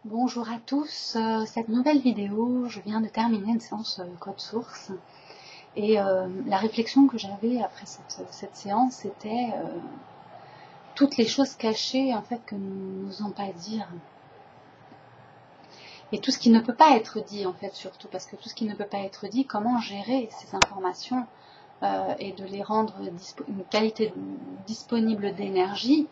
Bonjour à tous, cette nouvelle vidéo, je viens de terminer une séance code source et la réflexion que j'avais après cette séance c'était toutes les choses cachées en fait que nous n'osons pas dire et tout ce qui ne peut pas être dit en fait surtout parce que tout ce qui ne peut pas être dit, comment gérer ces informations et de les rendre une qualité disponible d'énergie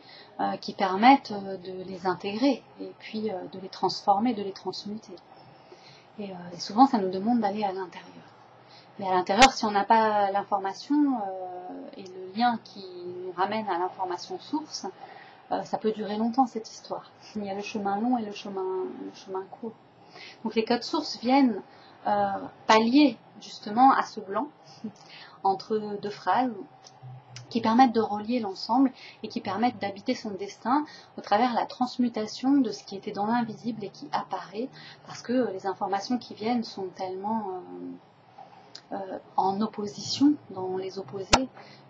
qui permettent de les intégrer et puis de les transformer, de les transmuter. Et souvent, ça nous demande d'aller à l'intérieur. Mais à l'intérieur, si on n'a pas l'information et le lien qui nous ramène à l'information source, ça peut durer longtemps cette histoire. Il y a le chemin long et le chemin court. Donc les codes sources viennent pallier justement à ce blanc entre deux phrases qui permettent de relier l'ensemble et qui permettent d'habiter son destin au travers la transmutation de ce qui était dans l'invisible et qui apparaît, parce que les informations qui viennent sont tellement en opposition, dans les opposés,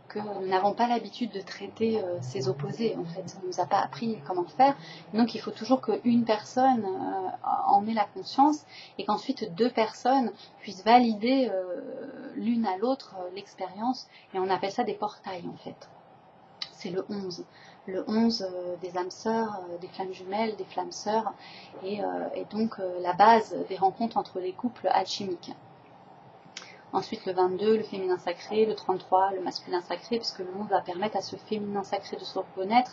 que nous n'avons pas l'habitude de traiter ces opposés. En fait, ça ne nous a pas appris comment faire. Donc il faut toujours qu'une personne en ait la conscience et qu'ensuite deux personnes puissent valider l'une à l'autre l'expérience. Et on appelle ça des portails en fait. C'est le 11. Le 11 des âmes sœurs, des flammes jumelles, des flammes sœurs, et donc la base des rencontres entre les couples alchimiques. Ensuite le 22, le féminin sacré, le 33, le masculin sacré, puisque le monde va permettre à ce féminin sacré de se reconnaître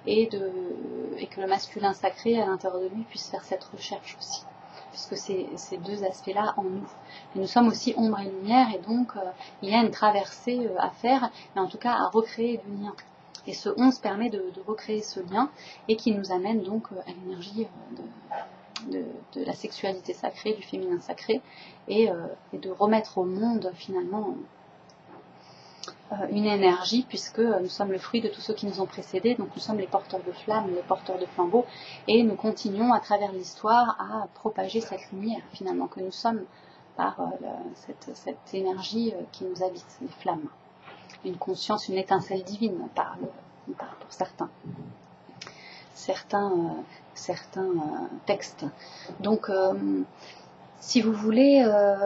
et que le masculin sacré à l'intérieur de lui puisse faire cette recherche aussi, puisque ces deux aspects-là en nous. Et nous sommes aussi ombre et lumière, et donc il y a une traversée à faire, et en tout cas à recréer du lien. Et ce 11 permet de recréer ce lien, et qui nous amène donc à l'énergie de la sexualité sacrée, du féminin sacré, et de remettre au monde finalement une énergie, puisque nous sommes le fruit de tous ceux qui nous ont précédés, donc nous sommes les porteurs de flammes, les porteurs de flambeaux, et nous continuons à travers l'histoire à propager cette lumière finalement que nous sommes par cette énergie qui nous habite, les flammes. Une conscience, une étincelle divine pour certains textes. Donc si vous voulez,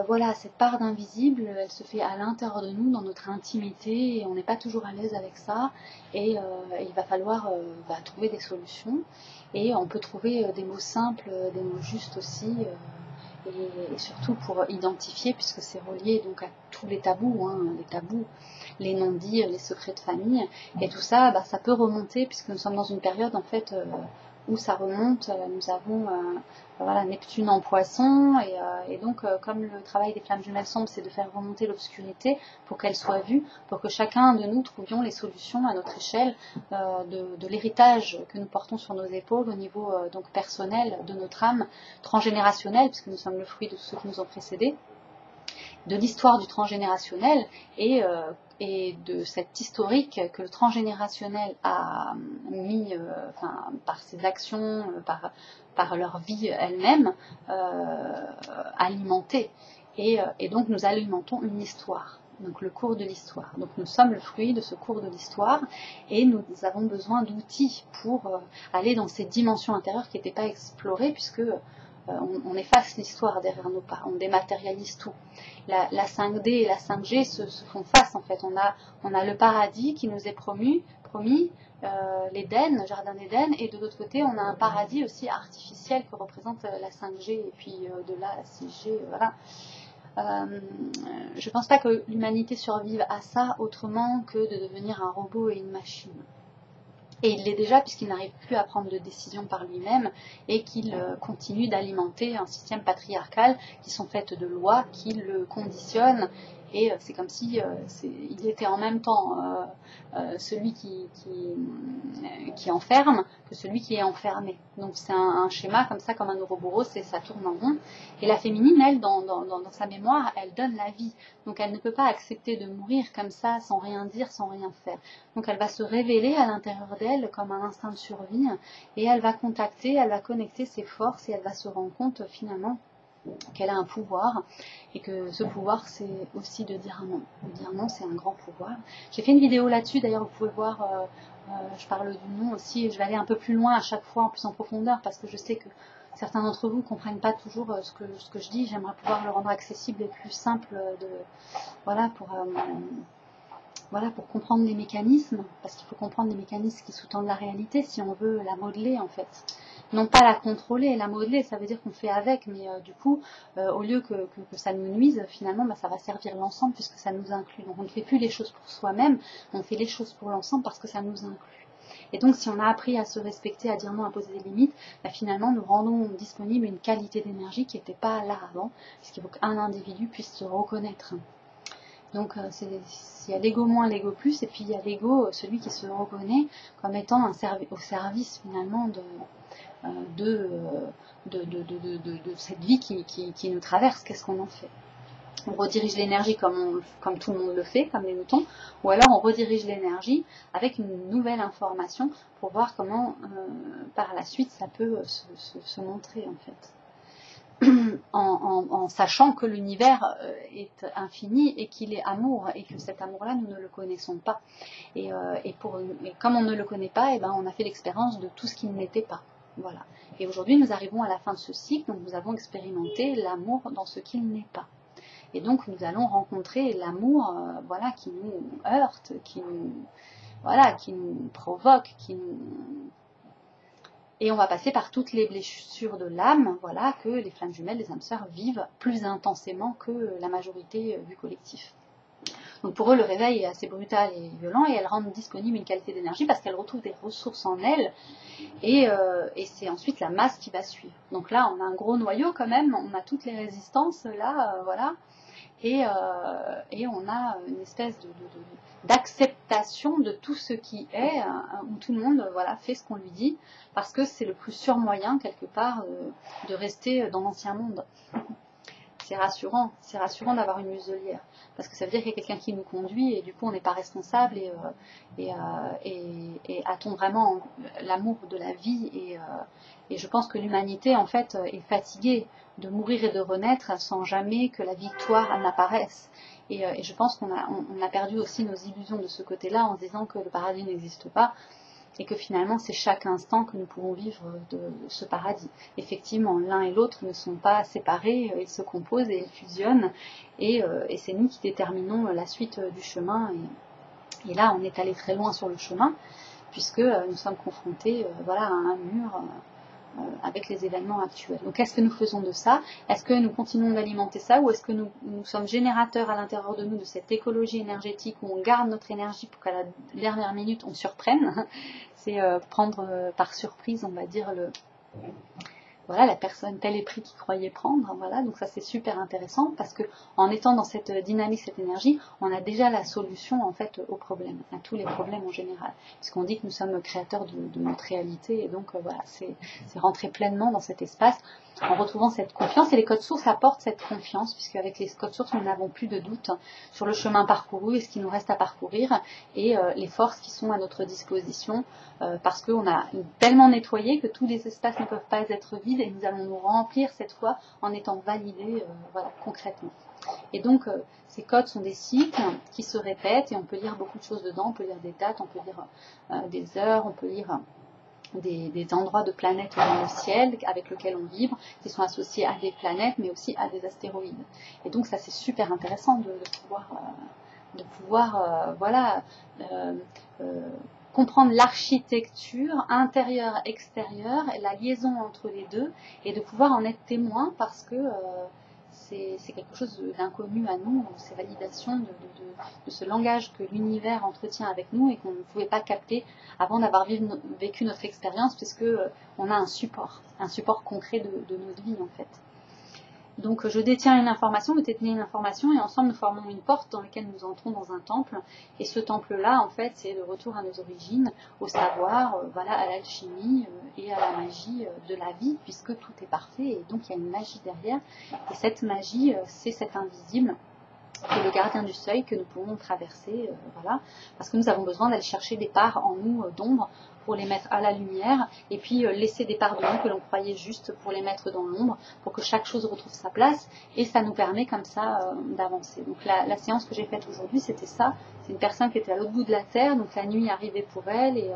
voilà, cette part d'invisible, elle se fait à l'intérieur de nous, dans notre intimité, et on n'est pas toujours à l'aise avec ça, et il va falloir trouver des solutions, et on peut trouver des mots simples, des mots justes aussi, et surtout pour identifier, puisque c'est relié donc à tous les tabous, les non-dits, les secrets de famille, et tout ça, ça peut remonter, puisque nous sommes dans une période en fait où ça remonte. Nous avons Neptune en poisson, et donc comme le travail des flammes jumelles sombres, c'est de faire remonter l'obscurité pour qu'elle soit vue, pour que chacun de nous trouvions les solutions à notre échelle de l'héritage que nous portons sur nos épaules au niveau donc personnel de notre âme transgénérationnelle, puisque nous sommes le fruit de tous ceux qui nous ont précédés, de l'histoire du transgénérationnel et de cette historique que le transgénérationnel a mis par ses actions, par leur vie elle-même, alimentée. Et donc nous alimentons une histoire, donc le cours de l'histoire. Donc nous sommes le fruit de ce cours de l'histoire, et nous avons besoin d'outils pour aller dans ces dimensions intérieures qui n'étaient pas explorées, puisque on efface l'histoire derrière nos pas, on dématérialise tout. La 5D et la 5G se font face en fait. On a le paradis qui nous est promis, l'Éden, le jardin d'Éden, et de l'autre côté on a un paradis aussi artificiel que représente la 5G, et puis de là la 6G, voilà. Je ne pense pas que l'humanité survive à ça autrement que de devenir un robot et une machine. Et il l'est déjà, puisqu'il n'arrive plus à prendre de décision par lui-même, et qu'il continue d'alimenter un système patriarcal qui sont faites de lois qui le conditionnent. Et c'est comme si il était en même temps celui qui enferme que celui qui est enfermé. Donc c'est un schéma comme ça, comme un Ouroboros, et ça tourne en rond. Et la féminine, elle, dans sa mémoire, elle donne la vie. Donc elle ne peut pas accepter de mourir comme ça, sans rien dire, sans rien faire. Donc elle va se révéler à l'intérieur d'elle comme un instinct de survie, et elle va connecter ses forces, et elle va se rendre compte finalement qu'elle a un pouvoir, et que ce pouvoir, c'est aussi de dire non. De dire non, c'est un grand pouvoir. J'ai fait une vidéo là-dessus, d'ailleurs vous pouvez voir, je parle du non aussi, et je vais aller un peu plus loin à chaque fois, en plus en profondeur, parce que je sais que certains d'entre vous ne comprennent pas toujours ce que je dis. J'aimerais pouvoir le rendre accessible et plus simple voilà, pour comprendre les mécanismes, parce qu'il faut comprendre les mécanismes qui sous-tendent la réalité si on veut la modeler en fait. Non pas la contrôler, la modeler, ça veut dire qu'on fait avec, mais du coup, au lieu que ça nous nuise, finalement, ça va servir l'ensemble puisque ça nous inclut. Donc on ne fait plus les choses pour soi-même, on fait les choses pour l'ensemble parce que ça nous inclut. Et donc si on a appris à se respecter, à dire non, à poser des limites, finalement nous rendons disponible une qualité d'énergie qui n'était pas là avant, puisqu'il faut qu'un individu puisse se reconnaître. Donc il y a l'ego moins, l'ego plus, et puis il y a l'ego, celui qui se reconnaît comme étant au service finalement de cette vie qui nous traverse. Qu'est-ce qu'on en fait? On redirige l'énergie comme tout le monde le fait, comme les moutons, ou alors on redirige l'énergie avec une nouvelle information pour voir comment par la suite ça peut se montrer en fait. En sachant que l'univers est infini et qu'il est amour et que cet amour-là, nous ne le connaissons pas. Et comme on ne le connaît pas, on a fait l'expérience de tout ce qui n'était pas. Voilà. Et aujourd'hui, nous arrivons à la fin de ce cycle, donc nous avons expérimenté l'amour dans ce qu'il n'est pas. Et donc, nous allons rencontrer l'amour qui nous heurte, qui nous provoque, Et on va passer par toutes les blessures de l'âme, que les flammes jumelles, les âmes sœurs vivent plus intensément que la majorité du collectif. Donc pour eux, le réveil est assez brutal et violent, et elles rendent disponible une qualité d'énergie parce qu'elles retrouvent des ressources en elles, et c'est ensuite la masse qui va suivre. Donc là, on a un gros noyau quand même, on a toutes les résistances là, et on a une espèce d'acceptation de tout ce qui est, où tout le monde fait ce qu'on lui dit, parce que c'est le plus sûr moyen, quelque part, de rester dans l'ancien monde. C'est rassurant d'avoir une muselière, parce que ça veut dire qu'il y a quelqu'un qui nous conduit, et du coup on n'est pas responsable, et a-t-on vraiment l'amour de la vie, et je pense que l'humanité en fait est fatiguée de mourir et de renaître sans jamais que la victoire n'apparaisse. Et je pense qu'on a perdu aussi nos illusions de ce côté-là en se disant que le paradis n'existe pas, et que finalement c'est chaque instant que nous pouvons vivre de ce paradis. Effectivement, l'un et l'autre ne sont pas séparés, ils se composent et ils fusionnent, et c'est nous qui déterminons la suite du chemin, et là on est allé très loin sur le chemin, puisque nous sommes confrontés à un mur avec les événements actuels. Donc est-ce que nous faisons de ça? Est-ce que nous continuons d'alimenter ça, ou est-ce que nous sommes générateurs à l'intérieur de nous de cette écologie énergétique où on garde notre énergie pour qu'à la dernière minute on surprenne? C'est prendre par surprise, on va dire, la personne tel est pris qui croyait prendre. Donc ça c'est super intéressant, parce que en étant dans cette dynamique, cette énergie, on a déjà la solution en fait aux problèmes, à tous les problèmes en général, puisqu'on dit que nous sommes créateurs de notre réalité, et donc c'est rentrer pleinement dans cet espace en retrouvant cette confiance, et les codes sources apportent cette confiance, puisque avec les codes sources nous n'avons plus de doute sur le chemin parcouru et ce qui nous reste à parcourir, et les forces qui sont à notre disposition, parce qu'on a tellement nettoyé que tous les espaces ne peuvent pas être vides, et nous allons nous remplir cette fois en étant validés concrètement. Et donc ces codes sont des cycles qui se répètent, et on peut lire beaucoup de choses dedans, on peut lire des dates, on peut lire des heures, on peut lire des endroits de planètes dans le ciel avec lesquels on vibre, qui sont associés à des planètes mais aussi à des astéroïdes. Et donc ça c'est super intéressant de pouvoir comprendre l'architecture intérieure, extérieure, et la liaison entre les deux, et de pouvoir en être témoin, parce que c'est quelque chose d'inconnu à nous, ces validations de ce langage que l'univers entretient avec nous et qu'on ne pouvait pas capter avant d'avoir vécu notre expérience, puisque on a un support concret de notre vie en fait. Donc je détiens une information, vous détenez une information, et ensemble nous formons une porte dans laquelle nous entrons dans un temple, et ce temple-là en fait c'est le retour à nos origines, au savoir, à l'alchimie et à la magie de la vie, puisque tout est parfait, et donc il y a une magie derrière, et cette magie c'est cet invisible, qui est le gardien du seuil que nous pouvons traverser, parce que nous avons besoin d'aller chercher des parts en nous d'ombre pour les mettre à la lumière, et puis laisser des parts de nous que l'on croyait justes pour les mettre dans l'ombre, pour que chaque chose retrouve sa place, et ça nous permet comme ça d'avancer. Donc la séance que j'ai faite aujourd'hui, c'était ça. C'est une personne qui était à l'autre bout de la terre, donc la nuit arrivait pour elle, et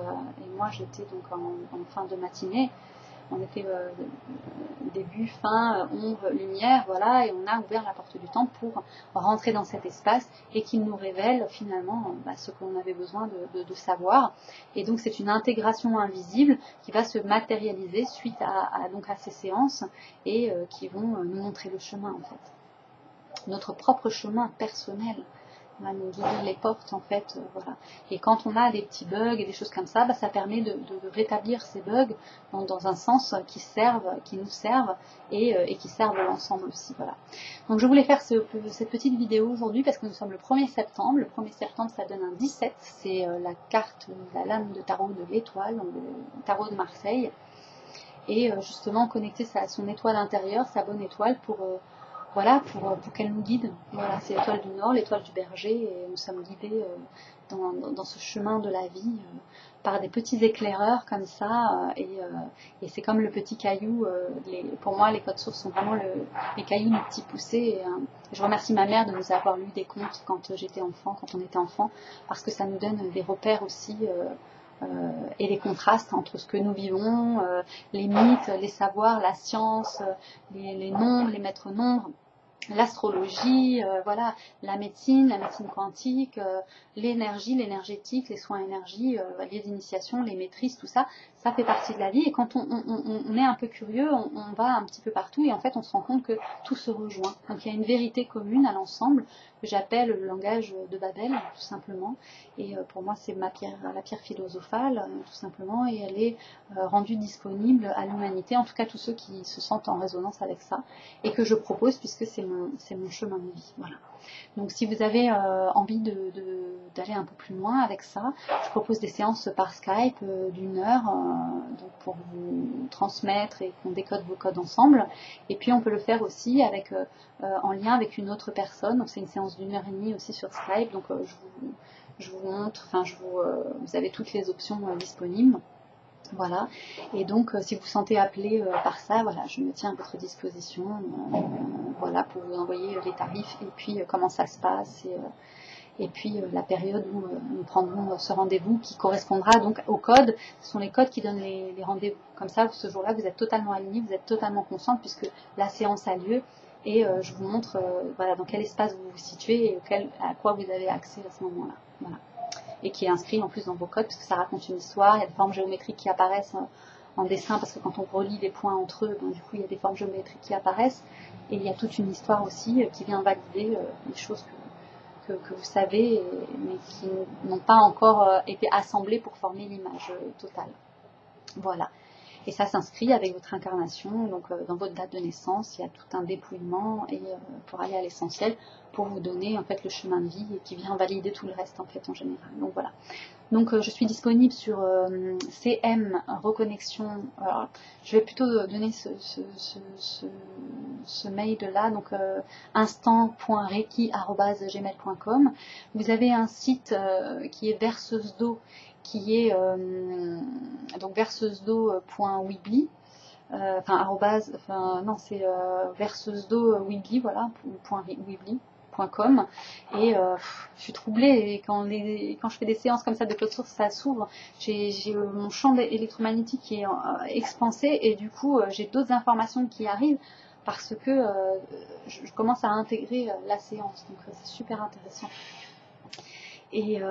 moi j'étais donc en fin de matinée, on était début, fin, ombre, lumière, voilà, et on a ouvert la porte du temps pour rentrer dans cet espace et qu'il nous révèle finalement ce que l'on avait besoin de savoir. Et donc c'est une intégration invisible qui va se matérialiser suite donc à ces séances et qui vont nous montrer le chemin en fait. Notre propre chemin personnel va nous ouvrir les portes en fait, voilà. Et quand on a des petits bugs et des choses comme ça, ça permet de rétablir ces bugs dans un sens qui nous servent et qui servent l'ensemble aussi, voilà. Donc je voulais faire cette petite vidéo aujourd'hui parce que nous sommes le 1er septembre. Le 1er septembre ça donne un 17, c'est la carte, la lame de tarot de l'étoile, le tarot de Marseille. Et justement connecter à son étoile intérieure, sa bonne étoile pour qu'elle nous guide. Voilà, c'est l'étoile du Nord, l'étoile du Berger, et nous sommes guidés dans ce chemin de la vie par des petits éclaireurs comme ça, et c'est comme le petit caillou. Pour moi, les codes sources sont vraiment les cailloux du petit poussé. Et, je remercie ma mère de nous avoir lu des contes quand j'étais enfant, quand on était enfant, parce que ça nous donne des repères aussi. Et les contrastes entre ce que nous vivons, les mythes, les savoirs, la science, les nombres, les maîtres nombres, l'astrologie, voilà, la médecine quantique, l'énergie, l'énergétique, les soins énergie, les initiations, les maîtrises, tout ça, ça fait partie de la vie. Et quand on est un peu curieux, on va un petit peu partout et en fait on se rend compte que tout se rejoint. Donc il y a une vérité commune à l'ensemble que j'appelle le langage de Babel, tout simplement. Et pour moi c'est la pierre philosophale, tout simplement, et elle est rendue disponible à l'humanité, en tout cas tous ceux qui se sentent en résonance avec ça, et que je propose puisque c'est mon chemin de vie. Voilà. Donc si vous avez envie d'aller un peu plus loin avec ça, je propose des séances par Skype d'1 heure donc pour vous transmettre et qu'on décode vos codes ensemble. Et puis on peut le faire aussi en lien avec une autre personne. Donc c'est une séance d'1 heure et demie aussi sur Skype. Donc je vous montre, vous avez toutes les options disponibles. Voilà, et donc si vous vous sentez appelé par ça, voilà, je me tiens à votre disposition, voilà, pour vous envoyer les tarifs et puis comment ça se passe et puis la période où nous prendrons ce rendez-vous qui correspondra donc au code. Ce sont les codes qui donnent les rendez-vous. Comme ça, ce jour-là, vous êtes totalement aligné, vous êtes totalement consciente puisque la séance a lieu et je vous montre voilà, dans quel espace vous vous situez et à quoi vous avez accès à ce moment-là. Voilà. Et qui est inscrit en plus dans vos codes, parce que ça raconte une histoire, il y a des formes géométriques qui apparaissent en dessin, parce que quand on relie les points entre eux, du coup il y a des formes géométriques qui apparaissent, et il y a toute une histoire aussi qui vient valider les choses que vous savez, mais qui n'ont pas encore été assemblées pour former l'image totale. Voilà. Et ça s'inscrit avec votre incarnation, donc dans votre date de naissance, il y a tout un dépouillement et pour aller à l'essentiel, pour vous donner en fait le chemin de vie et qui vient valider tout le reste en fait en général. Donc voilà. Donc je suis disponible sur CM Reconnexion. Alors, je vais plutôt donner ce mail là, donc instant.reiki@gmail.com. Vous avez un site qui est verseuse d'eau, qui est donc verseuse-d'eau.weebly, c'est verseuse d'eau weebly, voilà, .weebly.com. Et je suis troublée, et quand je fais des séances comme ça de code source, ça s'ouvre, j'ai mon champ électromagnétique qui est expansé, et du coup j'ai d'autres informations qui arrivent parce que je commence à intégrer la séance, donc c'est super intéressant. Et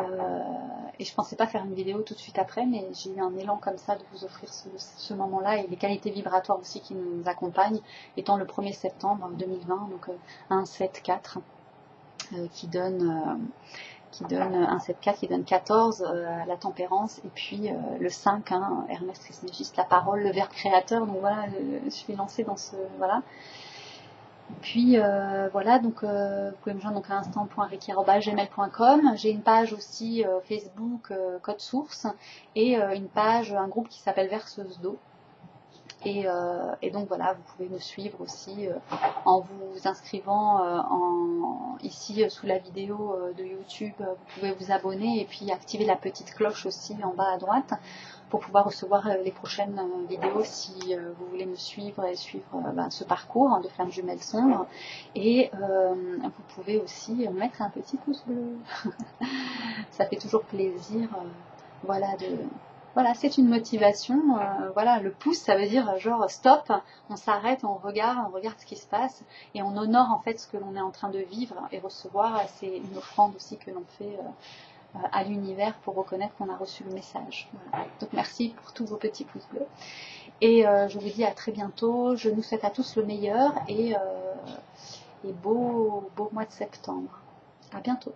je pensais pas faire une vidéo tout de suite après, mais j'ai eu un élan comme ça de vous offrir ce moment-là, et les qualités vibratoires aussi qui nous accompagnent, étant le 1er septembre 2020, donc 174 qui donne 174 qui donne 14 la tempérance, et puis le 5 Hermès Trismégiste, la parole, le verbe créateur. Donc voilà, je suis lancée dans ce voilà. Puis voilà, donc vous pouvez me joindre donc à instant.reiki@gmail.com. J'ai une page aussi Facebook Code Source, et une page, un groupe qui s'appelle Verseuse d'eau. Et donc voilà, vous pouvez me suivre aussi en vous inscrivant ici sous la vidéo de YouTube. Vous pouvez vous abonner et puis activer la petite cloche aussi en bas à droite pour pouvoir recevoir les prochaines vidéos si vous voulez me suivre et suivre ce parcours de flammes jumelles sombres. Et vous pouvez aussi mettre un petit pouce bleu. Ça fait toujours plaisir voilà, voilà, c'est une motivation. Voilà, le pouce, ça veut dire genre stop, on s'arrête, on regarde ce qui se passe et on honore en fait ce que l'on est en train de vivre et recevoir. C'est une offrande aussi que l'on fait à l'univers pour reconnaître qu'on a reçu le message. Voilà. Donc merci pour tous vos petits pouces bleus. Et je vous dis à très bientôt. Je nous souhaite à tous le meilleur et beau mois de septembre. À bientôt.